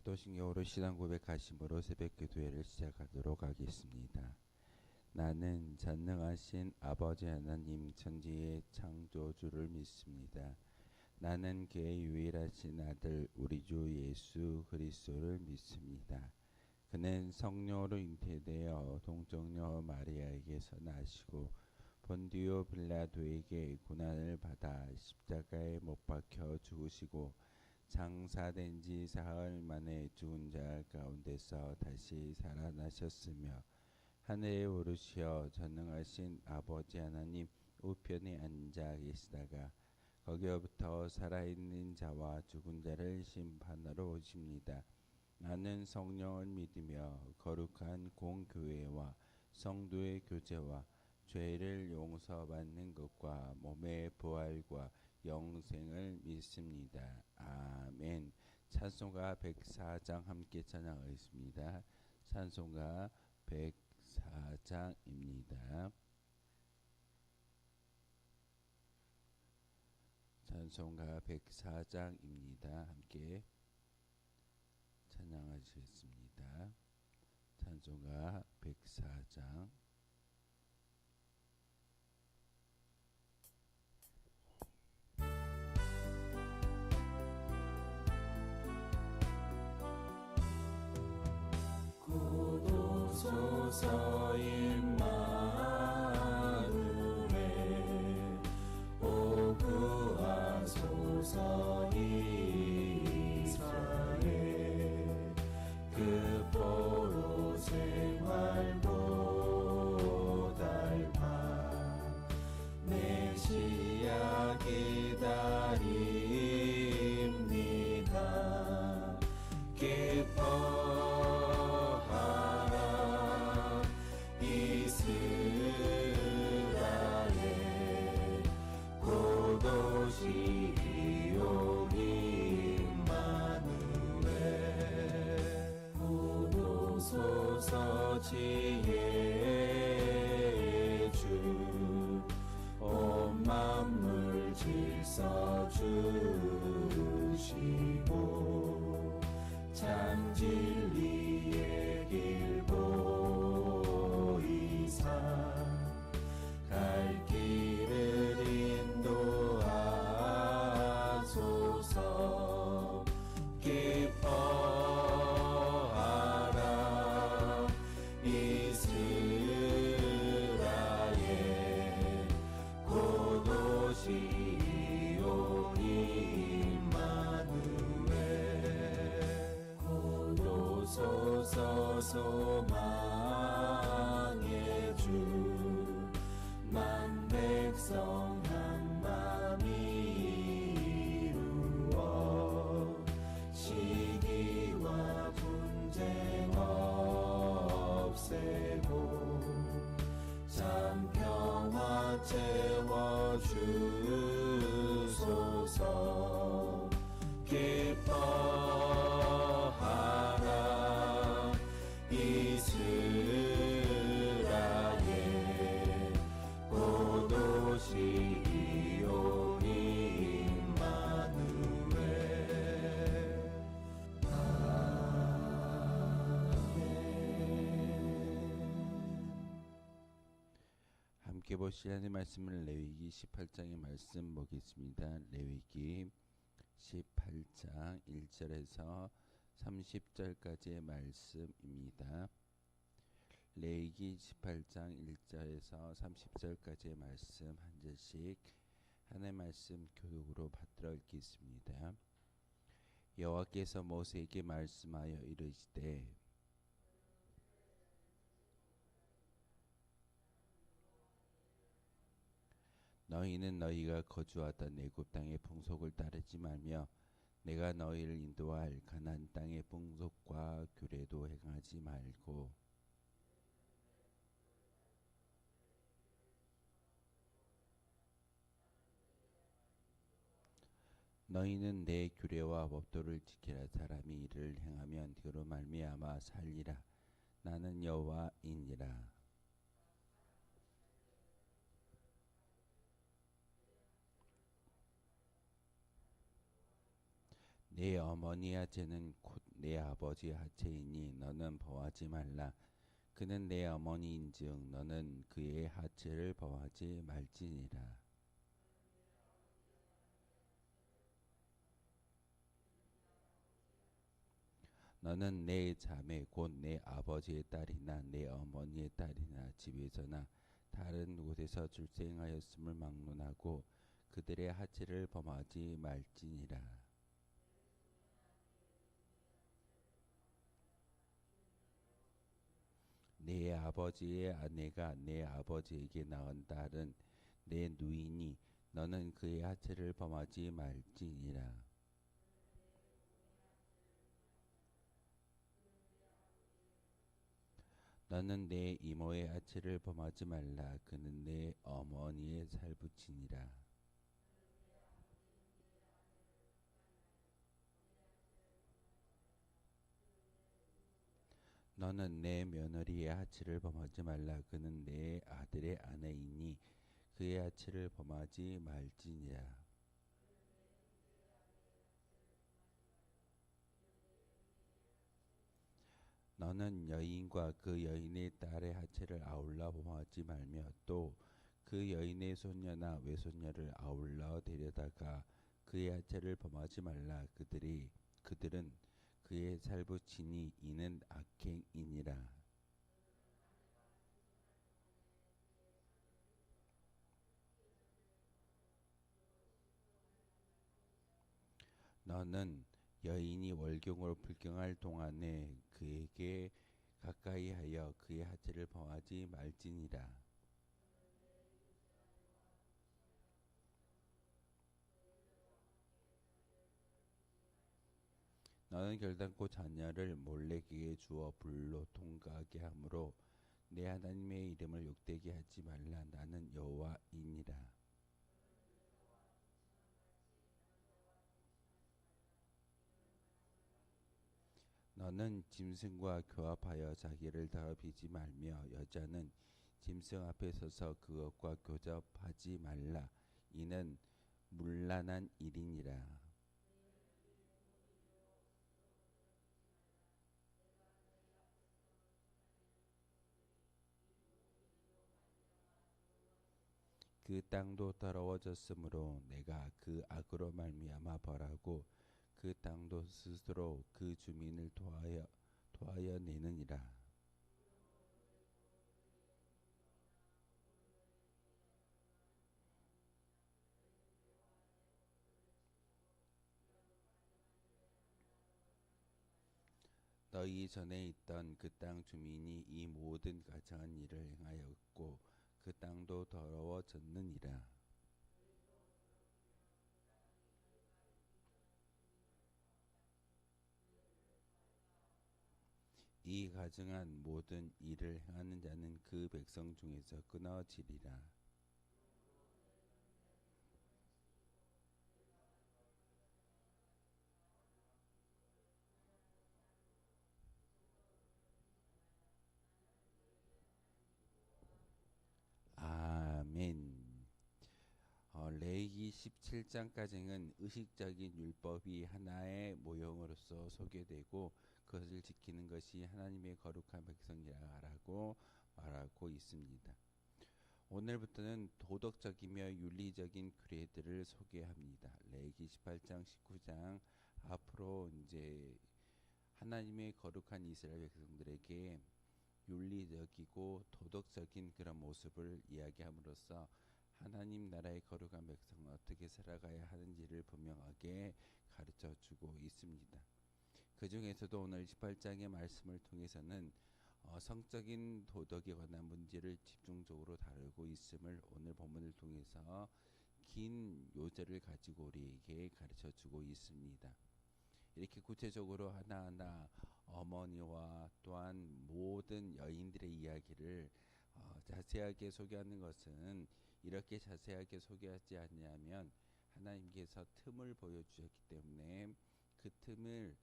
사도신경으로 신앙 고백하심으로 새벽기도회를 시작하도록 하겠습니다. 나는 전능하신 아버지 하나님 천지의 창조주를 믿습니다. 나는 그의 유일하신 아들 우리 주 예수 그리스도를 믿습니다. 그는 성령으로 잉태되어 동정녀 마리아에게서 나시고 본디오 빌라도에게 고난을 받아 십자가에 못 박혀 죽으시고 장사된 지 사흘 만에 죽은 자 가운데서 다시 살아나셨으며 하늘에 오르시어 전능하신 아버지 하나님 우편에 앉아 계시다가 거기로부터 살아있는 자와 죽은 자를 심판하러 오십니다. 나는 성령을 믿으며 거룩한 공교회와 성도의 교제와 죄를 용서받는 것과 몸의 부활과 영생을 믿습니다. 아멘. 찬송가 104장 함께 찬양하겠습니다. 찬송가 104장입니다. 찬송가 104장입니다. 함께 찬양하시겠습니다. 찬송가 104장. 구소서 임마누엘 오 구하소서 이스라엘 그 포로 생활 고달파 메시아 기다립니다. 기뻐하라 이스라엘 고도시오 임마누엘 구도소서 지혜의 주 온 만물 질서 주시고 참 진리의 길 보이사 갈 길을 인도하소서. 기뻐하라 이스라엘 고도시오 임마누엘 고도소서 소망의 주 만백성 한마음 이루어 시기와 분쟁 없애고 참 평화 채워주소서. 기뻐하라 이스라엘 고도시오 임마누엘 함께 보실 하나님의 말씀을 레위기 18장의 말씀 보겠습니다. 레위기 18장 1절에서 30절까지의 말씀입니다. 레위기 18장 1절에서 30절까지의 말씀 한 절씩 하나님의 말씀 교독으로 받들어 읽겠습니다. 여호와께서 모세에게 말씀하여 이르시되 너희는 너희가 거주하던 애굽 땅의 풍속을 따르지 말며 내가 너희를 인도할 가나안 땅의 풍속과 규례도 행하지 말고 너희는 내 규례와 법도를 지키라. 사람이 이를 행하면 그로 말미암아 살리라. 나는 여호와이니라. 내 어머니의 하체는 곧 내 아버지의 하체이니 너는 범하지 말라. 그는 내 어머니인즉 너는 그의 하체를 범하지 말지니라. 너는 내 자매 곧 내 아버지의 딸이나 내 어머니의 딸이나 집에서나 다른 곳에서 출생하였음을 막론하고 그들의 하체를 범하지 말지니라. 내 아버지의 아내가 내 아버지에게 낳은 딸은 내 누이니 너는 그의 하체를 범하지 말지니라. 너는 내 이모의 하체를 범하지 말라. 그는 내 어머니의 살부친이라. 너는 내 며느리의 하체를 범하지 말라. 그는 내 아들의 아내이니 그의 하체를 범하지 말지니라. 너는 여인과 그 여인의 딸의 하체를 아울러 범하지 말며 또 그 여인의 손녀나 외손녀를 아울러 데려다가 그의 하체를 범하지 말라. 그들은 그의 살부치니 이는 악행이니라. 너는 여인이 월경으로 불경할 동안에 그에게 가까이 하여 그의 하체를 범하지 말지니라. 너는 결단코 자녀를 몰래에게 주어 불로 통과하게 하므로 내 하나님의 이름을 욕되게 하지 말라. 나는 여호와이니라. 너는 짐승과 교합하여 자기를 더럽히지 말며 여자는 짐승 앞에 서서 그것과 교접하지 말라. 이는 문란한 일이니라. 그 땅도 더러워졌으므로 내가 그 악으로 말미암아 벌하고 그 땅도 스스로 그 주민을 토하여 내느니라. 너희 전에 있던 그 땅 주민이 이 모든 가증한 일을 행하였고 그 땅도 더러워졌느니라. 이 가증한 모든 일을 행하는 자는 그 백성 중에서 끊어지리라. 아멘. 레위기 17장까지는 의식적인 율법이 하나의 모형으로서 소개되고 그것을 지키는 것이 하나님의 거룩한 백성이라고 말하고 있습니다. 오늘부터는 도덕적이며 윤리적인 규례들을 소개합니다. 레위기 18장, 19장 앞으로 이제 하나님의 거룩한 이스라엘 백성들에게 윤리적이고 도덕적인 그런 모습을 이야기함으로써 하나님 나라의 거룩한 백성은 어떻게 살아가야 하는지를 분명하게 가르쳐 주고 있습니다. 그 중에서도 오늘 18장의 말씀을 통해서는 성적인 도덕에 관한 문제를 집중적으로 다루고 있음을 오늘 본문을 통해서 긴 요절을 가지고 우리에게 가르쳐 주고 있습니다. 이렇게 구체적으로 하나하나 어머니와 또한 모든 여인들의 이야기를 자세하게 소개하는 것은 이렇게 자세하게 소개하지 않냐면 하나님께서 틈을 보여주셨기 때문에 그 틈을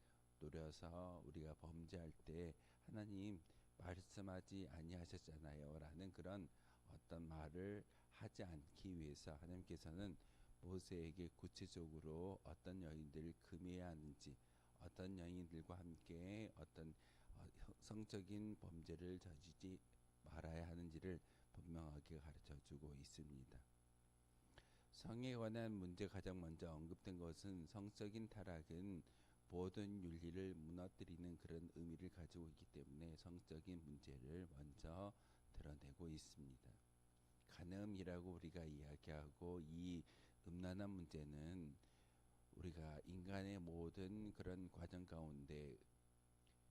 노려서 우리가 범죄할 때 하나님 말씀하지 아니하셨잖아요 라는 그런 어떤 말을 하지 않기 위해서 하나님께서는 모세에게 구체적으로 어떤 여인들을 금해야 하는지, 어떤 여인들과 함께 어떤 성적인 범죄를 저지지 말아야 하는지를 분명하게 가르쳐주고 있습니다. 성에 관한 문제 가장 먼저 언급된 것은 성적인 타락은 모든 윤리를 무너뜨리는 그런 의미를 가지고 있기 때문에 성적인 문제를 먼저 드러내고 있습니다. 간음이라고 우리가 이야기하고 이 음란한 문제는 우리가 인간의 모든 그런 과정 가운데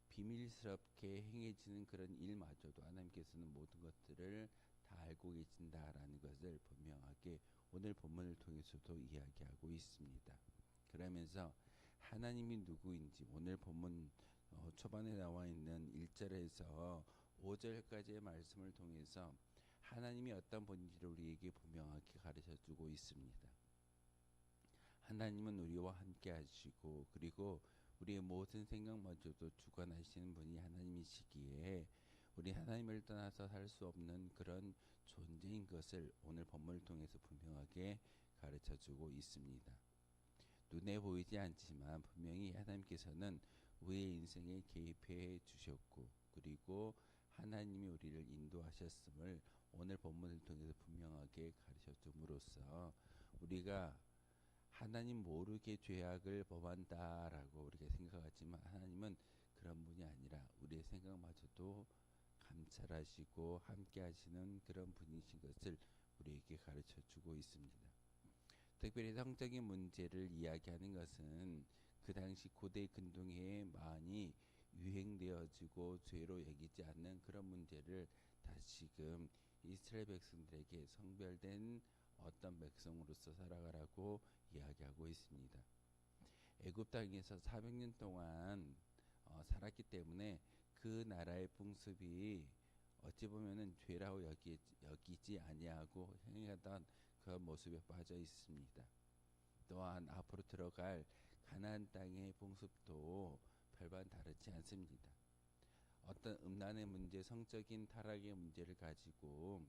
비밀스럽게 행해지는 그런 일마저도 하나님께서는 모든 것들을 다 알고 계신다라는 것을 분명하게 오늘 본문을 통해서도 이야기하고 있습니다. 그러면서 하나님이 누구인지 오늘 본문 초반에 나와 있는 1절에서 5절까지의 말씀을 통해서 하나님이 어떤 분인지를 우리에게 분명하게 가르쳐주고 있습니다. 하나님은 우리와 함께 하시고 그리고 우리의 모든 생각마저도 주관하시는 분이 하나님이시기에 우리 하나님을 떠나서 살 수 없는 그런 존재인 것을 오늘 본문을 통해서 분명하게 가르쳐주고 있습니다. 눈에 보이지 않지만 분명히 하나님께서는 우리의 인생에 개입해 주셨고 그리고 하나님이 우리를 인도하셨음을 오늘 본문을 통해서 분명하게 가르쳐줌으로써 우리가 하나님 모르게 죄악을 범한다라고 우리가 생각하지만 하나님은 그런 분이 아니라 우리의 생각마저도 감찰하시고 함께 하시는 그런 분이신 것을 우리에게 가르쳐주고 있습니다. 특별히 성적인 문제를 이야기하는 것은 그 당시 고대 근동에 많이 유행되어지고 죄로 여기지 않는 그런 문제를 다시금 이스라엘 백성들에게 성별된 어떤 백성으로서 살아가라고 이야기하고 있습니다. 애굽 땅에서 400년 동안 살았기 때문에 그 나라의 풍습이 어찌 보면은 죄라고 여기지 아니하고 행하던 그런 모습에 빠져 있습니다. 또한 앞으로 들어갈 가나안 땅의 풍습도 별반 다르지 않습니다. 어떤 음란의 문제, 성적인 타락의 문제를 가지고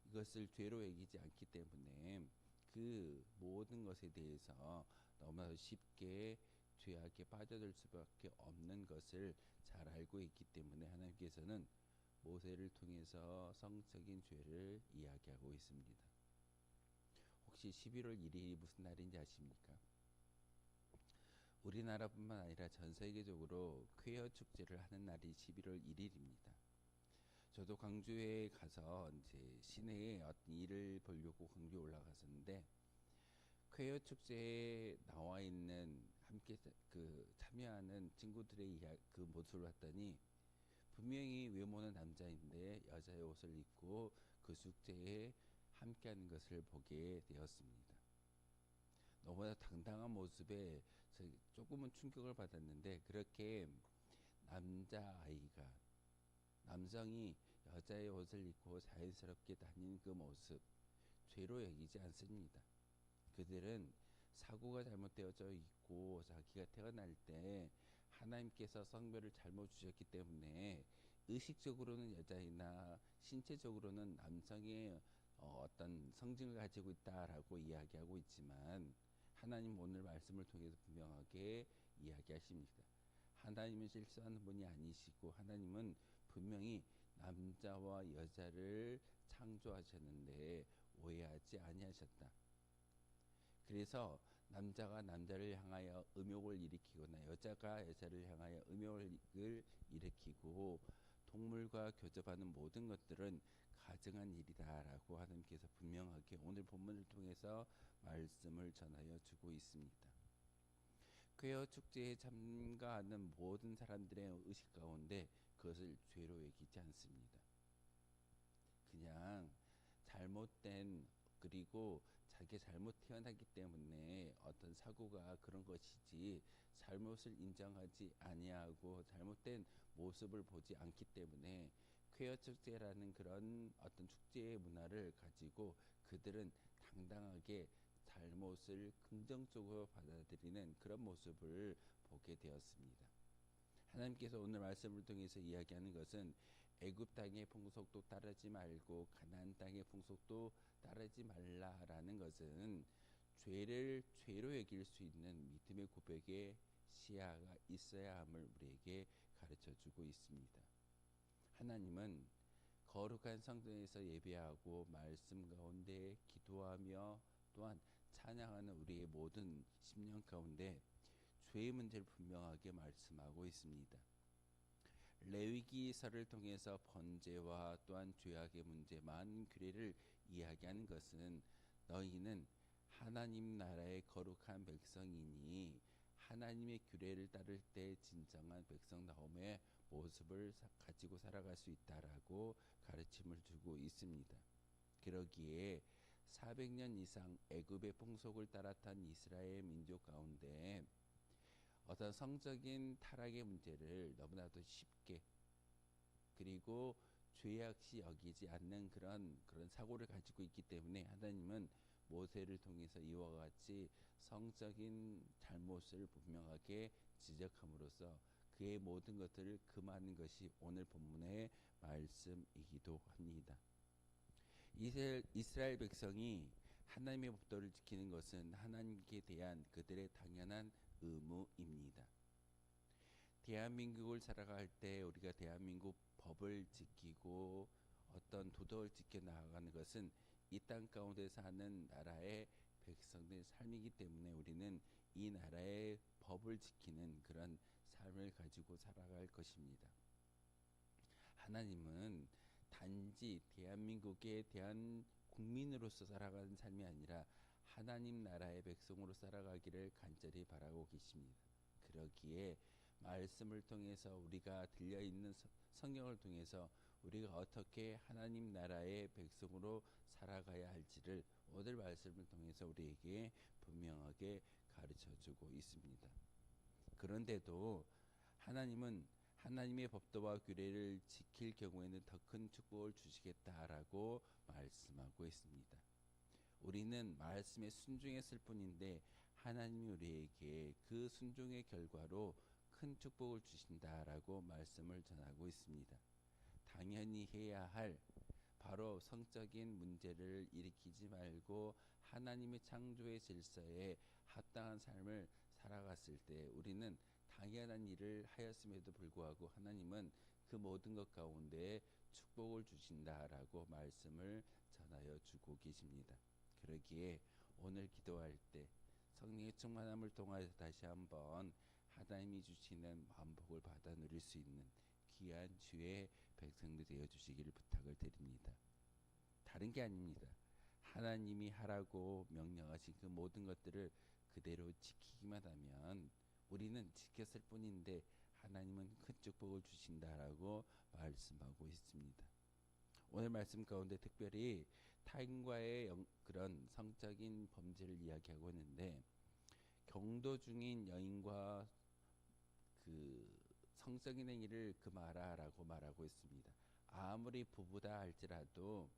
이것을 죄로 여기지 않기 때문에 그 모든 것에 대해서 너무나 쉽게 죄악에 빠져들 수밖에 없는 것을 잘 알고 있기 때문에 하나님께서는 모세를 통해서 성적인 죄를 이야기하고 있습니다. 혹시 11월 1일이 무슨 날인지 아십니까? 우리나라뿐만 아니라 전 세계적으로 퀘어 축제를 하는 날이 11월 1일입니다. 저도 광주에 가서 이제 시내에 어떤 일을 보려고 광주에 올라갔었는데 퀘어 축제에 나와 있는 함께 참여하는 친구들의 그 모습을 봤더니 분명히 외모는 남자인데 여자의 옷을 입고 그 축제에 함께하는 것을 보게 되었습니다. 너무나 당당한 모습에 조금은 충격을 받았는데 그렇게 남성이 여자의 옷을 입고 자연스럽게 다니는 그 모습 죄로 여기지 않습니다. 그들은 사고가 잘못되어져 있고 자기가 태어날 때 하나님께서 성별을 잘못 주셨기 때문에 의식적으로는 여자이나 신체적으로는 남성의 어떤 성질을 가지고 있다라고 이야기하고 있지만 하나님 오늘 말씀을 통해서 분명하게 이야기하십니다. 하나님은 실수하는 분이 아니시고 하나님은 분명히 남자와 여자를 창조하셨는데 오해하지 아니하셨다. 그래서 남자가 남자를 향하여 음욕을 일으키거나 여자가 여자를 향하여 음욕을 일으키고 동물과 교접하는 모든 것들은 가증한 일이다라고 하나님께서 분명하게 오늘 본문을 통해서 말씀을 전하여 주고 있습니다. 퀘어 축제에 참가하는 모든 사람들의 의식 가운데 그것을 죄로 여기지 않습니다. 그냥 잘못된 그리고 자기 잘못 태어나기 때문에 어떤 사고가 그런 것이지 잘못을 인정하지 아니하고 잘못된 모습을 보지 않기 때문에 퀘어 축제라는 그런 어떤 축제의 문화를 가지고 그들은 당당하게 잘못을 긍정적으로 받아들이는 그런 모습을 보게 되었습니다. 하나님께서 오늘 말씀을 통해서 이야기하는 것은 애굽 땅의 풍속도 따르지 말고 가나안 땅의 풍속도 따르지 말라라는 것은 죄를 죄로 여길 수 있는 믿음의 고백의 시야가 있어야 함을 우리에게 가르쳐주고 있습니다. 하나님은 거룩한 성전에서 예배하고 말씀 가운데 기도하며 또한 찬양하는 우리의 모든 심령 가운데 죄의 문제를 분명하게 말씀하고 있습니다. 레위기서를 통해서 번제와 또한 죄악의 문제, 많은 규례를 이야기하는 것은 너희는 하나님 나라의 거룩한 백성이니 하나님의 규례를 따를 때 진정한 백성다움의 모습을 가지고 살아갈 수 있다라고 가르침을 주고 있습니다. 그러기에 400년 이상 애굽의 풍속을 따랐던 이스라엘 민족 가운데 어떤 성적인 타락의 문제를 너무나도 쉽게 그리고 죄악시 여기지 않는 그런 사고를 가지고 있기 때문에 하나님은 모세를 통해서 이와 같이 성적인 잘못을 분명하게 지적함으로써 그의 모든 것들을 금하는 것이 오늘 본문의 말씀이기도 합니다. 이스라엘 백성이 하나님의 법도를 지키는 것은 하나님께 대한 그들의 당연한 의무입니다. 대한민국을 살아갈 때 우리가 대한민국 법을 지키고 어떤 도덕을 지켜 나아가는 것은 이 땅 가운데 사는 나라의 백성들의 삶이기 때문에 우리는 이 나라의 법을 지키는 그런 삶을 가지고 살아갈 것입니다. 하나님은 단지 대한민국에 대한 국민으로서 살아가는 삶이 아니라 하나님 나라의 백성으로 살아가기를 간절히 바라고 계십니다. 그러기에 말씀을 통해서 우리가 들려있는 성경을 통해서 우리가 어떻게 하나님 나라의 백성으로 살아가야 할지를 오늘 말씀을 통해서 우리에게 분명하게 가르쳐주고 있습니다. 그런데도 하나님은 하나님의 법도와 규례를 지킬 경우에는 더 큰 축복을 주시겠다라고 말씀하고 있습니다. 우리는 말씀에 순종했을 뿐인데 하나님이 우리에게 그 순종의 결과로 큰 축복을 주신다라고 말씀을 전하고 있습니다. 당연히 해야 할 바로 성적인 문제를 일으키지 말고 하나님의 창조의 질서에 합당한 삶을 살아갔을 때 우리는 당연한 일을 하였음에도 불구하고 하나님은 그 모든 것 가운데 축복을 주신다라고 말씀을 전하여 주고 계십니다. 그러기에 오늘 기도할 때 성령의 충만함을 통하여 다시 한번 하나님이 주시는 만복을 받아 누릴 수 있는 귀한 주의 백성들 되어 주시기를 부탁을 드립니다. 다른 게 아닙니다. 하나님이 하라고 명령하신 그 모든 것들을 그대로 지키기만 하면 우리는 지켰을 뿐인데 하나님은 큰 축복을 주신다라고 말씀하고 있습니다. 오늘 말씀 가운데 특별히 타인과의 그런 성적인 범죄를 이야기하고 있는데 경도 중인 여인과 그 성적인 행위를 금하라라고 말하고 있습니다. 아무리 부부다 할지라도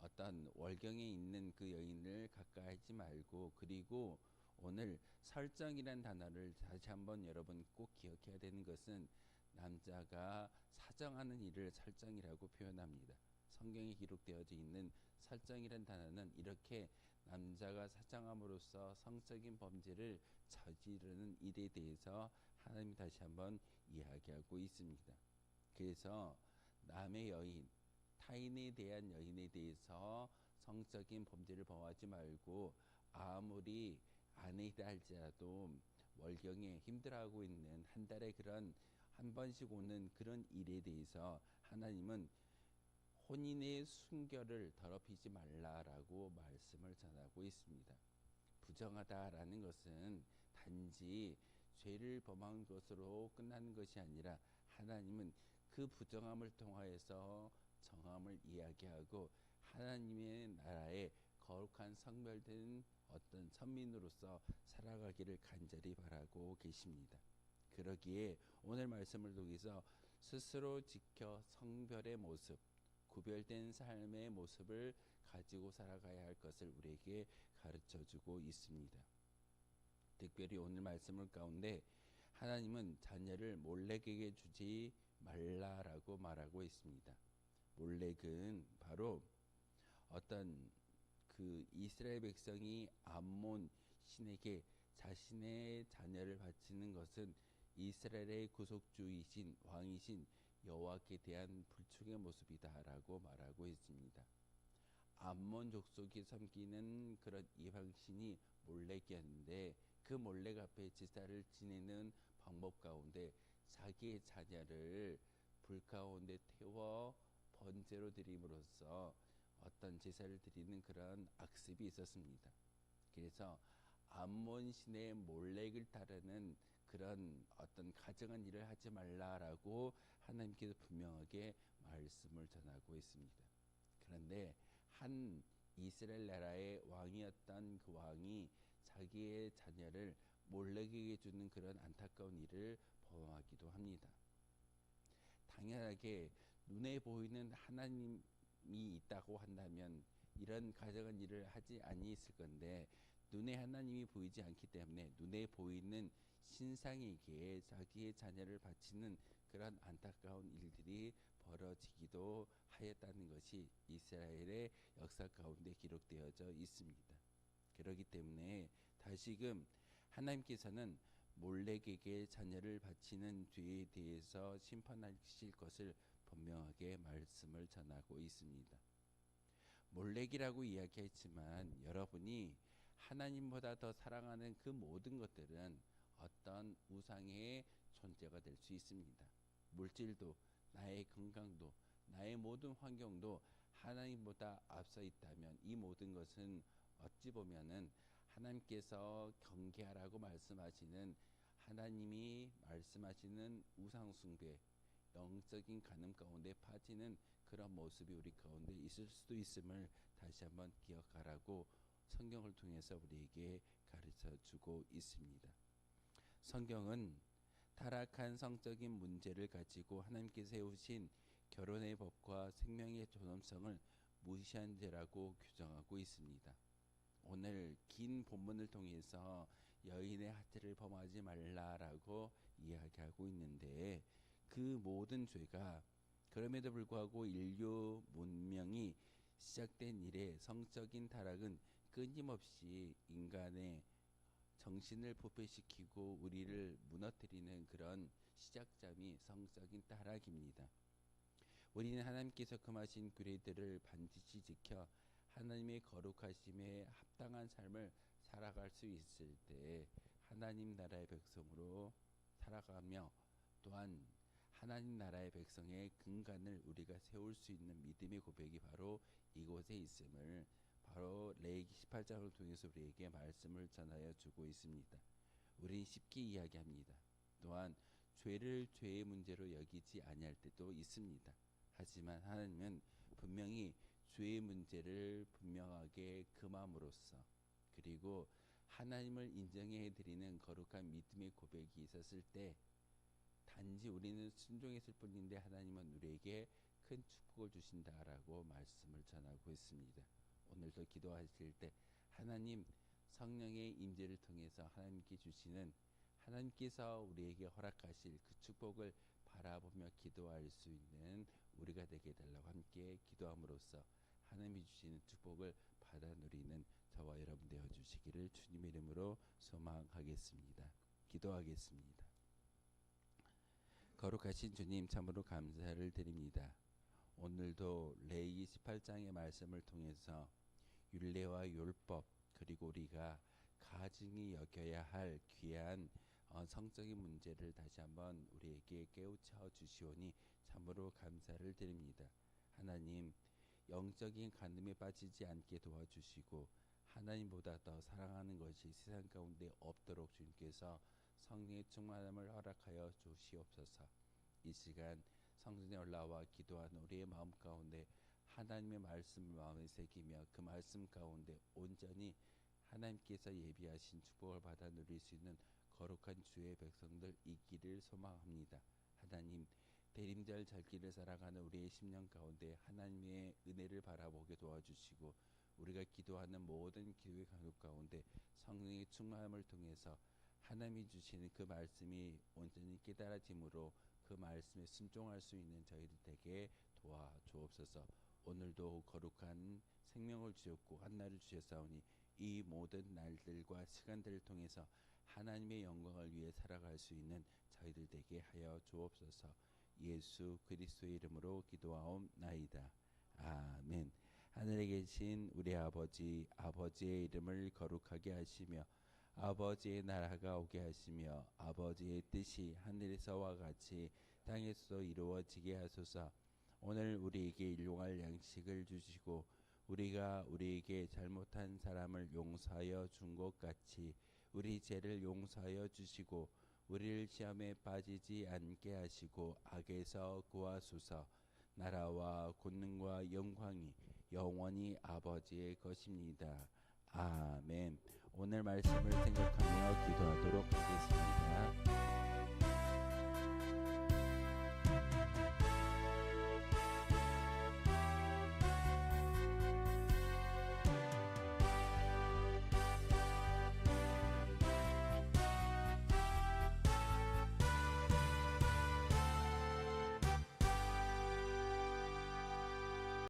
어떤 월경에 있는 그 여인을 가까이 하지 말고 그리고 오늘 설정이란 단어를 다시 한번 여러분 꼭 기억해야 되는 것은 남자가 사정하는 일을 설정이라고 표현합니다. 성경에 기록되어져 있는 설정이란 단어는 이렇게 남자가 사정함으로써 성적인 범죄를 저지르는 일에 대해서 하나님이 다시 한번 이야기하고 있습니다. 그래서 남의 여인, 타인에 대한 여인에 대해서 성적인 범죄를 범하지 말고 아무리 아내이다 할지라도 월경에 힘들어하고 있는 한 달에 그런 한 번씩 오는 그런 일에 대해서 하나님은 혼인의 순결을 더럽히지 말라라고 말씀을 전하고 있습니다. 부정하다라는 것은 단지 죄를 범한 것으로 끝나는 것이 아니라 하나님은 그 부정함을 통하여서 정함을 이야기하고 하나님의 나라에 거룩한 성별된 어떤 선민으로서 살아가기를 간절히 바라고 계십니다. 그러기에 오늘 말씀을 통해서 스스로 지켜 성별의 모습, 구별된 삶의 모습을 가지고 살아가야 할 것을 우리에게 가르쳐주고 있습니다. 특별히 오늘 말씀을 가운데 하나님은 자녀를 몰렉에게 주지 말라라고 말하고 있습니다. 몰렉은 바로 어떤 그 이스라엘 백성이 암몬 신에게 자신의 자녀를 바치는 것은 이스라엘의 구속주이신 왕이신 여호와께 대한 불충의 모습이다라고 말하고 있습니다. 암몬 족속이 섬기는 그런 이방신이 몰렉이었는데 그 몰렉 앞에 제사를 지내는 방법 가운데 자기의 자녀를 불 가운데 태워 번제로 드림으로써 어떤 제사를 드리는 그런 악습이 있었습니다. 그래서 암몬 신의 몰렉을 따르는 그런 어떤 가증한 일을 하지 말라라고 하나님께서 분명하게 말씀을 전하고 있습니다. 그런데 한 이스라엘 나라의 왕이었던 그 왕이 자기의 자녀를 몰렉에게 주는 그런 안타까운 일을 범하기도 합니다. 당연하게 눈에 보이는 하나님이 있다고 한다면 이런 가정한 일을 하지 아니했을 건데 눈에 하나님이 보이지 않기 때문에 눈에 보이는 신상에게 자기의 자녀를 바치는 그런 안타까운 일들이 벌어지기도 하였다는 것이 이스라엘의 역사 가운데 기록되어져 있습니다. 그렇기 때문에 다시금 하나님께서는 몰렉에게 자녀를 바치는 죄에 대해서 심판하실 것을 분명하게 말씀을 전하고 있습니다. 몰렉이라고 이야기했지만 여러분이 하나님보다 더 사랑하는 그 모든 것들은 어떤 우상의 존재가 될 수 있습니다. 물질도, 나의 건강도, 나의 모든 환경도 하나님보다 앞서 있다면 이 모든 것은 어찌 보면은 하나님께서 경계하라고 말씀하시는 하나님이 말씀하시는 우상 숭배, 영적인 간음 가운데 빠지는 그런 모습이 우리 가운데 있을 수도 있음을 다시 한번 기억하라고 성경을 통해서 우리에게 가르쳐 주고 있습니다. 성경은 타락한 성적인 문제를 가지고 하나님께서 세우신 결혼의 법과 생명의 존엄성을 무시한 죄라고 규정하고 있습니다. 오늘 긴 본문을 통해서 여인의 하트를 범하지 말라라고 이야기하고 있는데 그 모든 죄가 그럼에도 불구하고 인류 문명이 시작된 이래 성적인 타락은 끊임없이 인간의 정신을 부패시키고 우리를 무너뜨리는 그런 시작점이 성적인 타락입니다. 우리는 하나님께서 금하신 규례들을 반드시 지켜 하나님의 거룩하심에 합당한 삶을 살아갈 수 있을 때 하나님 나라의 백성으로 살아가며 또한 하나님 나라의 백성의 근간을 우리가 세울 수 있는 믿음의 고백이 바로 이곳에 있음을 바로 레위기 18장을 통해서 우리에게 말씀을 전하여 주고 있습니다. 우리는 쉽게 이야기합니다. 또한 죄를 죄의 문제로 여기지 아니할 때도 있습니다. 하지만 하나님은 분명히 죄의 문제를 분명하게 금함으로써 그리고 하나님을 인정해 드리는 거룩한 믿음의 고백이 있었을 때 단지 우리는 순종했을 뿐인데 하나님은 우리에게 큰 축복을 주신다라고 말씀을 전하고 있습니다. 오늘도 기도하실 때 하나님 성령의 임재를 통해서 하나님께 주시는 하나님께서 우리에게 허락하실 그 축복을 바라보며 기도할 수 있는 우리가 되게 해달라고 함께 기도함으로써 하나님이 주시는 축복을 받아 누리는 저와 여러분 되어 주시기를 주님의 이름으로 소망하겠습니다. 기도하겠습니다. 거룩하신 주님 참으로 감사를 드립니다. 오늘도 레위기 18장의 말씀을 통해서 율례와 율법 그리고 우리가 가증히 여겨야 할 귀한 성적인 문제를 다시 한번 우리에게 깨우쳐 주시오니 참으로 감사를 드립니다. 하나님 영적인 간음에 빠지지 않게 도와주시고 하나님보다 더 사랑하는 것이 세상 가운데 없도록 주님께서 성령의 충만함을 허락하여 주시옵소서. 이 시간 성전에 올라와 기도하는 우리의 마음 가운데 하나님의 말씀을 마음에 새기며 그 말씀 가운데 온전히 하나님께서 예비하신 축복을 받아 누릴 수 있는 거룩한 주의 백성들 있기를 소망합니다. 하나님 대림절 절기를 살아가는 우리의 심령 가운데 하나님의 은혜를 바라보게 도와주시고 우리가 기도하는 모든 기도의 간격 가운데 성령의 충만함을 통해서 하나님이 주시는 그 말씀이 온전히 깨달아짐으로 그 말씀에 순종할 수 있는 저희들 되게 도와주옵소서. 오늘도 거룩한 생명을 주셨고 한날을 주셨사오니 이 모든 날들과 시간들을 통해서 하나님의 영광을 위해 살아갈 수 있는 저희들 되게 하여 주옵소서. 예수 그리스도의 이름으로 기도하옵나이다. 아멘. 하늘에 계신 우리 아버지, 아버지의 이름을 거룩하게 하시며 아버지의 나라가 오게 하시며 아버지의 뜻이 하늘에서와 같이 땅에서도 이루어지게 하소서. 오늘 우리에게 일용할 양식을 주시고 우리가 우리에게 잘못한 사람을 용서하여 준 것 같이 우리 죄를 용서하여 주시고 우리를 시험에 빠지지 않게 하시고 악에서 구하소서. 나라와 권능과 영광이 영원히 아버지의 것입니다. 아멘. 오늘 말씀을 생각하며 기도하도록 하겠습니다.